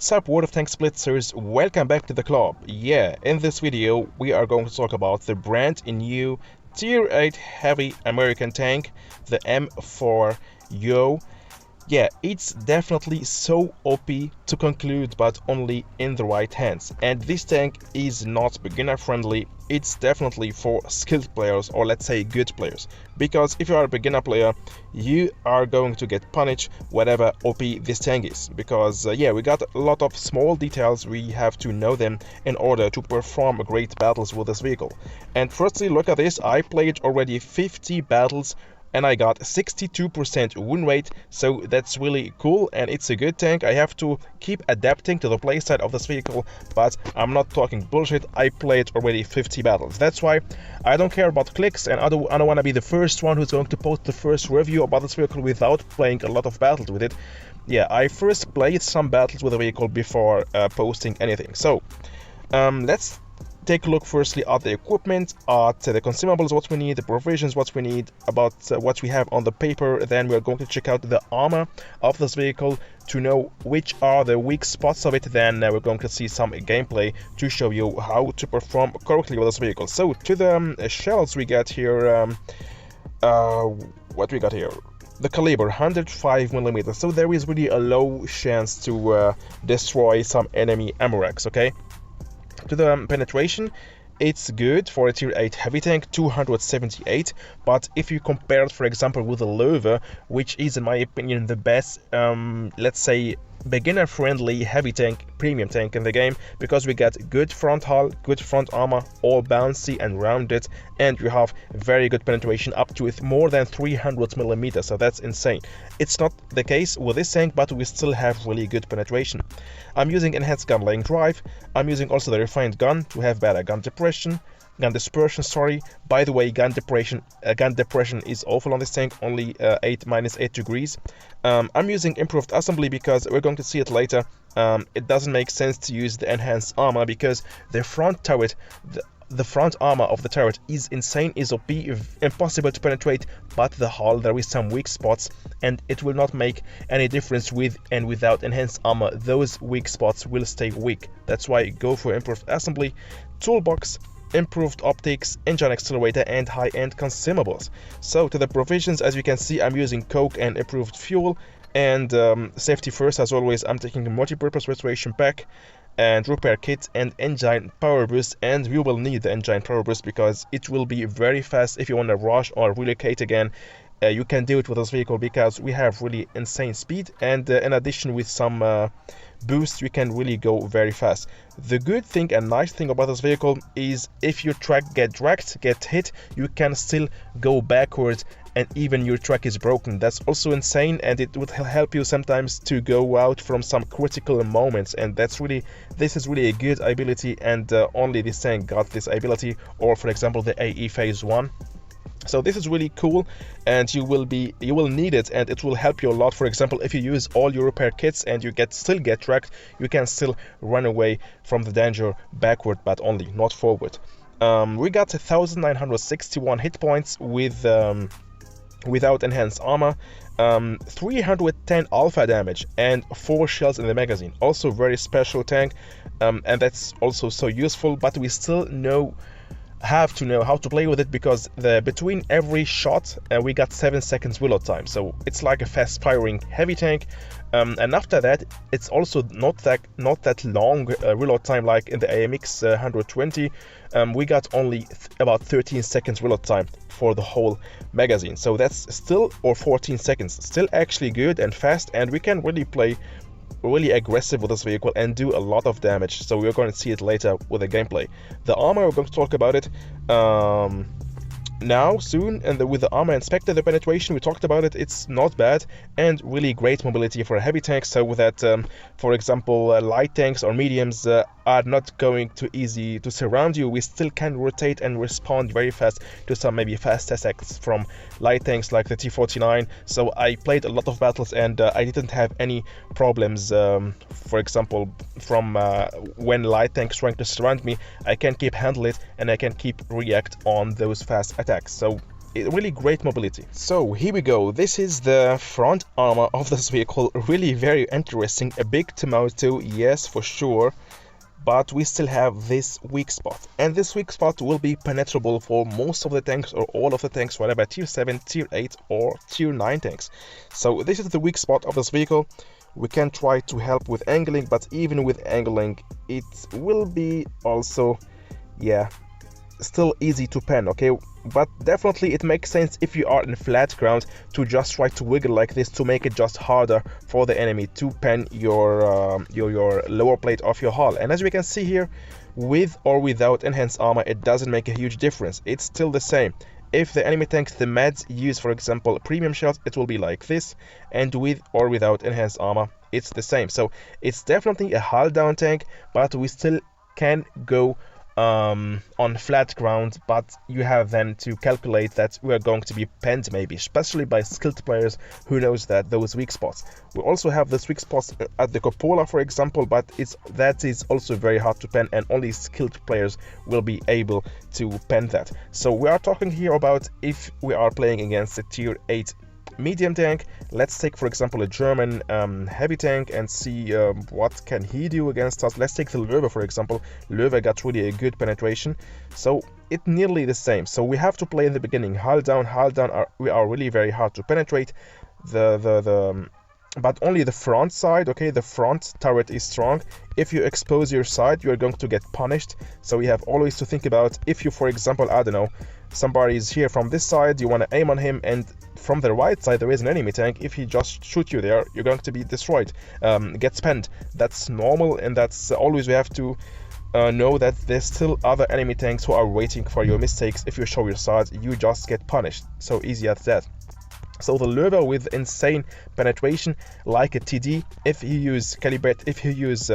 What's up, World of Tanks Blitzers? Welcome back to the club. Yeah, in this video we are going to talk about the brand new Tier 8 heavy American tank, the M-IV-Y. Yeah, it's definitely so OP to conclude, but only in the right hands. And this tank is not beginner friendly. It's definitely for skilled players, or let's say good players, because if you are a beginner player you are going to get punished whatever OP this tank is, because yeah, we got a lot of small details, we have to know them in order to perform great battles with this vehicle. And firstly, look at this, I played already 50 battles and I got 62% win rate, so that's really cool and it's a good tank. I have to keep adapting to the playstyle of this vehicle, but I'm not talking bullshit. I played already 50 battles. That's why I don't care about clicks, and I don't want to be the first one who's going to post the first review about this vehicle without playing a lot of battles with it. Yeah, I first played some battles with the vehicle before posting anything. So let's take a look firstly at the equipment, at the consumables, what we need, the provisions, what we need, about what we have on the paper. Then we're going to check out the armor of this vehicle to know which are the weak spots of it. Then we're going to see some gameplay to show you how to perform correctly with this vehicle. So to the shells we got here, what we got here? The caliber 105mm, so there is really a low chance to destroy some enemy ammo racks, okay? To the penetration, it's good for a tier 8 heavy tank, 278, but if you compare it, for example, with a Lover, which is in my opinion the best, let's say, beginner friendly heavy tank, premium tank in the game, because we get good front hull, good front armor, all bouncy and rounded, and you have very good penetration up to more than 300mm, so that's insane. It's not the case with this tank, but we still have really good penetration. I'm using enhanced gun laying drive. I'm using also the refined gun to have better gun dispersion, sorry. By the way, gun depression is awful on this tank, only -8 degrees. I'm using improved assembly because we're going to see it later. It doesn't make sense to use the enhanced armor because the front turret, the front armor of the turret is insane, is OP, impossible to penetrate, but the hull, there is some weak spots and it will not make any difference with and without enhanced armor. Those weak spots will stay weak. That's why go for improved assembly, toolbox, improved optics, engine accelerator, and high-end consumables. So to the provisions, as you can see, I'm using coke and improved fuel, and safety first, as always. I'm taking a multi-purpose restoration pack and repair kit and engine power boost, and we will need the engine power boost because it will be very fast if you want to rush or relocate again. You can do it with this vehicle because we have really insane speed, and in addition with some boost, you can really go very fast. The good thing and nice thing about this vehicle is if your track get hit, you can still go backwards, and even your track is broken. That's also insane, and it would help you sometimes to go out from some critical moments, and this is really a good ability, and only this tank got this ability, or for example the AE phase 1. So this is really cool, and you will need it, and it will help you a lot. For example, if you use all your repair kits and you still get tracked, you can still run away from the danger backward, but only not forward. We got 1961 hit points with without enhanced armor, 310 alpha damage, and 4 shells in the magazine. Also very special tank, and that's also so useful, but we still have to know how to play with it, because between every shot we got 7 seconds reload time, so it's like a fast firing heavy tank, and after that it's also not that long reload time like in the AMX 120. We got only about 13 seconds reload time for the whole magazine, so that's still, or 14 seconds, still actually good and fast, and we can really play really aggressive with this vehicle and do a lot of damage. So we're going to see it later with the gameplay. The armor, we're going to talk about it now soon, and with the armor inspector, the penetration, we talked about it, it's not bad, and really great mobility for a heavy tank, so that for example light tanks or mediums are not going too easy to surround you. We still can rotate and respond very fast to some maybe fast attacks from light tanks like the T-49. So I played a lot of battles, and I didn't have any problems, for example, from when light tanks trying to surround me. I can keep handle it, and I can keep react on those fast attacks. So really great mobility. So here we go. This is the front armor of this vehicle. Really very interesting. A big tomato, yes, for sure. But we still have this weak spot, and this weak spot will be penetrable for most of the tanks or all of the tanks, whatever tier 7, tier 8 or tier 9 tanks. So this is the weak spot of this vehicle. We can try to help with angling, but even with angling it will be also, yeah, still easy to pen, okay? But definitely it makes sense if you are in flat ground to just try to wiggle like this to make it just harder for the enemy to pen your lower plate of your hull. And as we can see here, with or without enhanced armor, it doesn't make a huge difference. It's still the same. If the enemy tanks the meds use, for example, premium shells, it will be like this, and with or without enhanced armor, it's the same. So it's definitely a hull down tank, but we still can go on flat ground, but you have then to calculate that we are going to be penned, maybe, especially by skilled players who knows that those weak spots. We also have this weak spots at the cupola, for example, but that is also very hard to pen, and only skilled players will be able to pen that. So we are talking here about if we are playing against a tier 8 medium tank. Let's take, for example, a German heavy tank and see what can he do against us. Let's take the Löwe, for example. Löwe got really a good penetration, so it's nearly the same. So we have to play in the beginning hull down. We are really very hard to penetrate. But only the front side, okay? The front turret is strong. If you expose your side, you are going to get punished. So we have always to think about, if you, for example, I don't know, somebody is here from this side, you want to aim on him, and from the right side there is an enemy tank. If he just shoot you there, you're going to be destroyed, get spent. That's normal, and that's always we have to know that there's still other enemy tanks who are waiting for your mistakes. If you show your side, you just get punished. So easy as that. So the Löwe with insane penetration, like a TD, if you use calibrate, if you use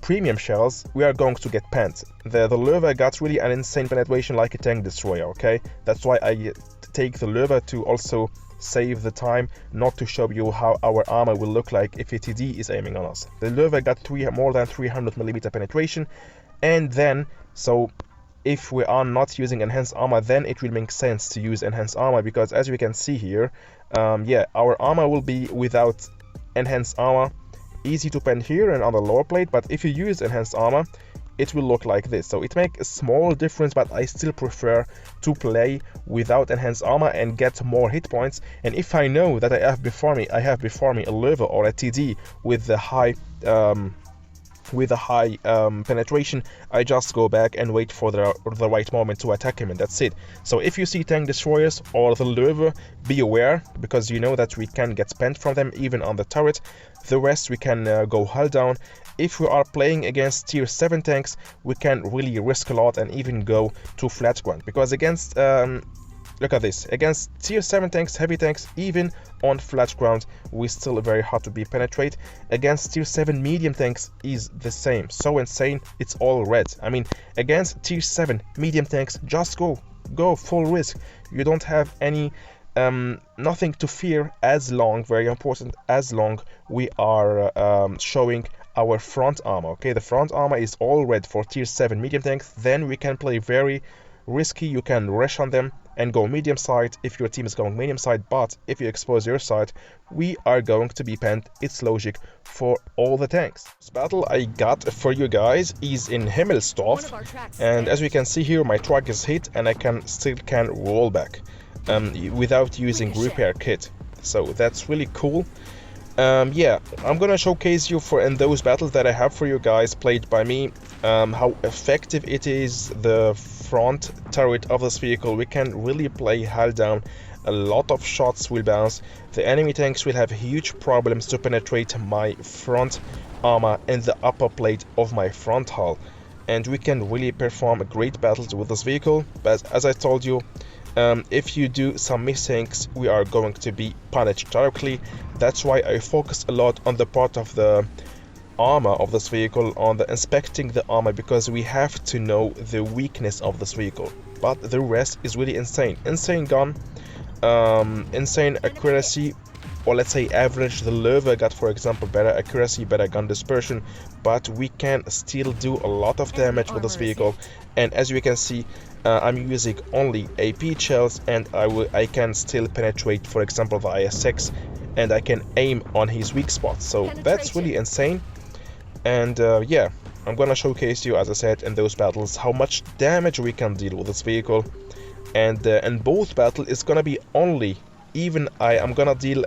premium shells, we are going to get penned. The Löwe got really an insane penetration like a tank destroyer, okay? That's why I take the Löwe to also save the time, not to show you how our armor will look like if a TD is aiming on us. The Löwe got more than 300mm penetration, and then, so if we are not using enhanced armor, then it will make sense to use enhanced armor, because as we can see here, our armor will be without enhanced armor, easy to pen here and on the lower plate. But if you use enhanced armor, it will look like this. So it makes a small difference, but I still prefer to play without enhanced armor and get more hit points. And if I know that I have before me a Löwe or a TD with the high penetration, I just go back and wait for the right moment to attack him, and that's it. So if you see tank destroyers or the Löwe, be aware, because you know that we can get spent from them even on the turret. The rest we can go hull down. If we are playing against tier 7 tanks, we can really risk a lot and even go to flat ground, because against look at this, against tier 7 tanks, heavy tanks, even on flat ground, we still very hard to be penetrate. Against tier 7 medium tanks is the same. So insane, it's all red. I mean, against tier 7 medium tanks, just go full risk. You don't have any nothing to fear, as long, very important, as long we are showing our front armor, okay? The front armor is all red for tier 7 medium tanks. Then we can play very risky. You can rush on them and go medium side if your team is going medium side, but if you expose your side, we are going to be penned. It's logic for all the tanks. This battle I got for you guys is in Himmelsdorf, and as we can see here, my truck is hit and I still can roll back without using repair kit, so that's really cool. Yeah, I'm gonna showcase you in those battles that I have for you guys played by me, how effective it is. The front turret of this vehicle, we can really play hull down. A lot of shots will bounce. The enemy tanks will have huge problems to penetrate my front armor and the upper plate of my front hull, and we can really perform great battles with this vehicle. But as I told you, if you do some mistakes, we are going to be punished directly. That's why I focus a lot on the part of the armor of this vehicle, on the inspecting the armor, because we have to know the weakness of this vehicle. But the rest is really insane. Insane gun, insane accuracy, or let's say average. The Löwe got, for example, better accuracy, better gun dispersion, but we can still do a lot of damage with this vehicle. And as you can see, I'm using only AP shells, and I can still penetrate, for example, the IS-6, and I can aim on his weak spots. So that's really insane. And yeah, I'm gonna showcase you, as I said, in those battles how much damage we can deal with this vehicle. And in both battles it's gonna be only, even I'm gonna deal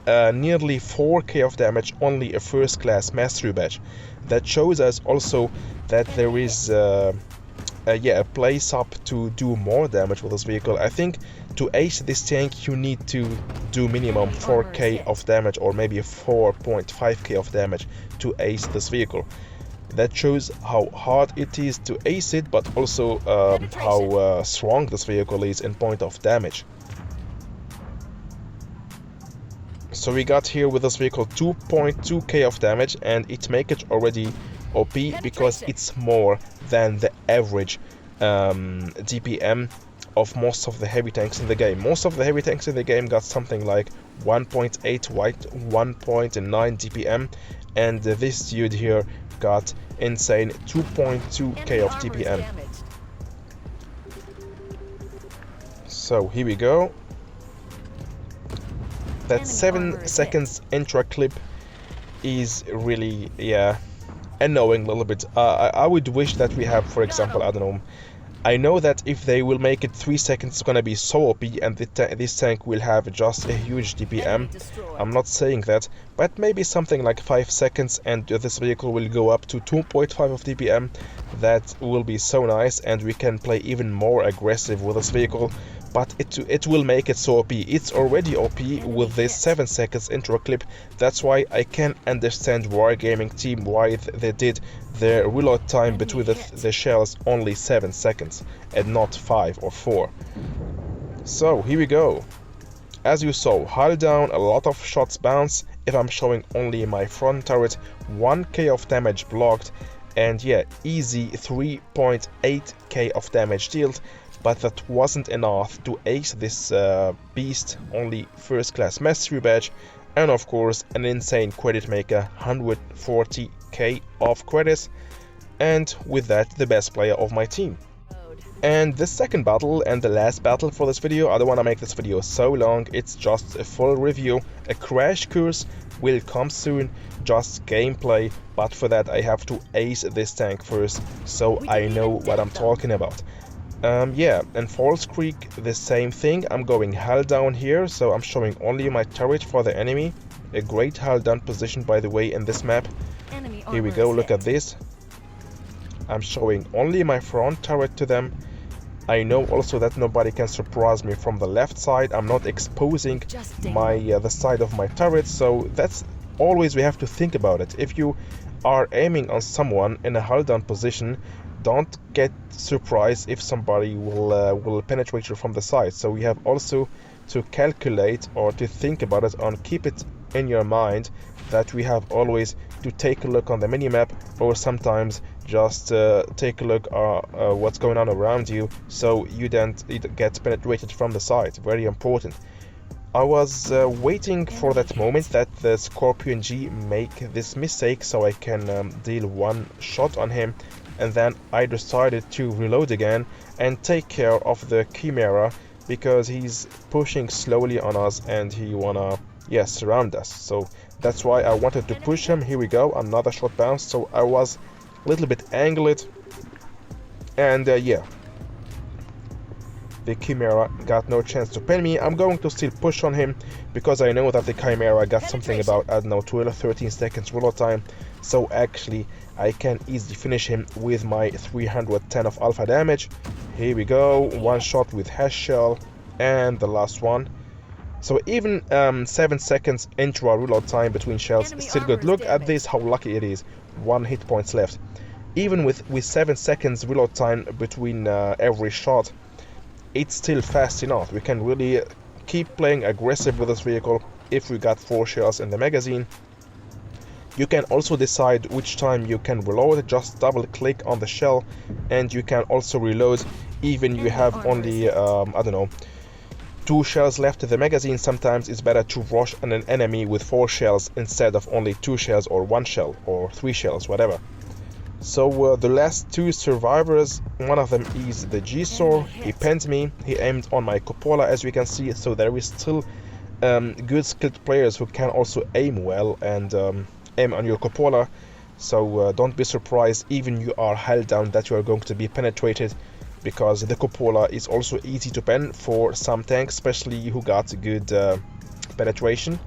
nearly 4k of damage, only a first class mastery badge. That shows us also that there is yeah, a place up to do more damage with this vehicle. I think to ace this tank you need to do minimum 4k of damage, or maybe 4.5k of damage to ace this vehicle. That shows how hard it is to ace it, but also how strong this vehicle is in point of damage. So we got here with this vehicle 2.2k of damage, and it makes it already OP because it's more than the average DPM of most of the heavy tanks in the game. Most of the heavy tanks in the game got something like 1.8 white, 1.9 DPM, and this dude here got insane 2.2k of DPM. So here we go. That 7 seconds intro clip is really, yeah, annoying a little bit. I would wish that we have, for example, I don't know, I know that if they will make it 3 seconds, it's gonna be so OP, and this tank will have just a huge DPM. I'm not saying that, but maybe something like 5 seconds, and this vehicle will go up to 2.5 of DPM. That will be so nice, and we can play even more aggressive with this vehicle. But it will make it so OP. It's already OP with this 7 seconds intro clip. That's why I can understand Wargaming team why they did their reload time between the shells only 7 seconds and not 5 or 4. So here we go. As you saw, hull down, a lot of shots bounce. If I'm showing only my front turret, 1k of damage blocked, and yeah, easy 3.8k of damage dealt. But that wasn't enough to ace this beast, only first class mastery badge, and of course an insane credit maker, 140k of credits, and with that the best player of my team. And the second battle and the last battle for this video, I don't want to make this video so long, it's just a full review. A crash course will come soon, just gameplay, but for that I have to ace this tank first, so I know what I'm talking about. Yeah, and Falls Creek, the same thing. I'm going hull down here, so I'm showing only my turret for the enemy. A great hull down position, by the way, in this map. Here we go, look at this. I'm showing only my front turret to them. I know also that nobody can surprise me from the left side. I'm not exposing my the side of my turret, so that's always we have to think about it. If you are aiming on someone in a hull down position, don't get surprised if somebody will penetrate you from the side. So you have also to calculate or to think about it, and keep it in your mind that we have always to take a look on the minimap, or sometimes just take a look what's going on around you, so you don't get penetrated from the side. Very important. I was waiting for that moment that the Scorpion G make this mistake so I can deal one shot on him, and then I decided to reload again and take care of the Chimera, because he's pushing slowly on us and he wanna, yeah, surround us. So that's why I wanted to push him. Here we go, another shot bounce, so I was a little bit angled, and yeah, the Chimera got no chance to pin me. I'm going to still push on him because I know that the Chimera got something about, I don't know, 12-13 seconds reload time, so actually I can easily finish him with my 310 of alpha damage. Here we go, one shot with hash shell, and the last one. So even 7 seconds intra reload time between shells is still good. Look at this, how lucky it is. 1 hit points left. Even with 7 seconds reload time between every shot, it's still fast enough. We can really keep playing aggressive with this vehicle if we got 4 shells in the magazine. You can also decide which time you can reload. Just double click on the shell and you can also reload even you have only I don't know, 2 shells left in the magazine, sometimes it's better to rush on an enemy with 4 shells instead of only 2 shells or 1 shell or 3 shells, whatever. So the last 2 survivors, one of them is the G-Sor. He pinned me, he aimed on my cupola, as we can see, so there is still good skilled players who can also aim well and aim on your cupola. So don't be surprised even you are held down that you are going to be penetrated, because the cupola is also easy to pen for some tanks, especially who got good penetration.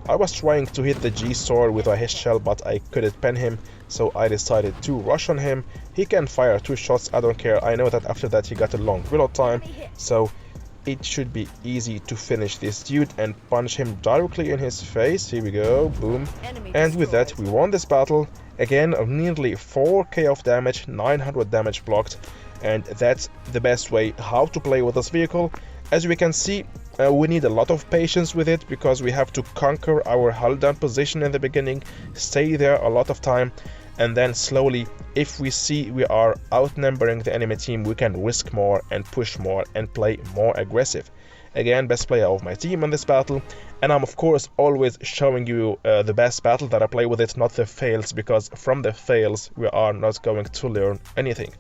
I was trying to hit the G-Sor with a his shell, but I couldn't pen him, so I decided to rush on him. He can fire 2 shots, I don't care. I know that after that he got a long reload time, so it should be easy to finish this dude and punch him directly in his face. Here we go, boom. And with that we won this battle. Again, nearly 4k of damage, 900 damage blocked, and that's the best way how to play with this vehicle. As we can see, we need a lot of patience with it, because we have to conquer our hull down position in the beginning, stay there a lot of time, and then slowly, if we see we are outnumbering the enemy team, we can risk more and push more and play more aggressive. Again, best player of my team in this battle, and I'm of course always showing you the best battle that I play with it, not the fails, because from the fails we are not going to learn anything.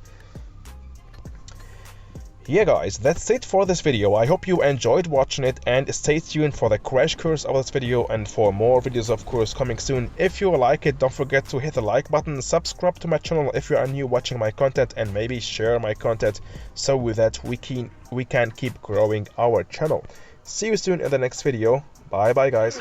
Yeah guys, that's it for this video. I hope you enjoyed watching it, and stay tuned for the crash course of this video and for more videos of course coming soon. If you like it, don't forget to hit the like button, subscribe to my channel if you are new watching my content, and maybe share my content, so with that we can keep growing our channel. See you soon in the next video. Bye bye guys.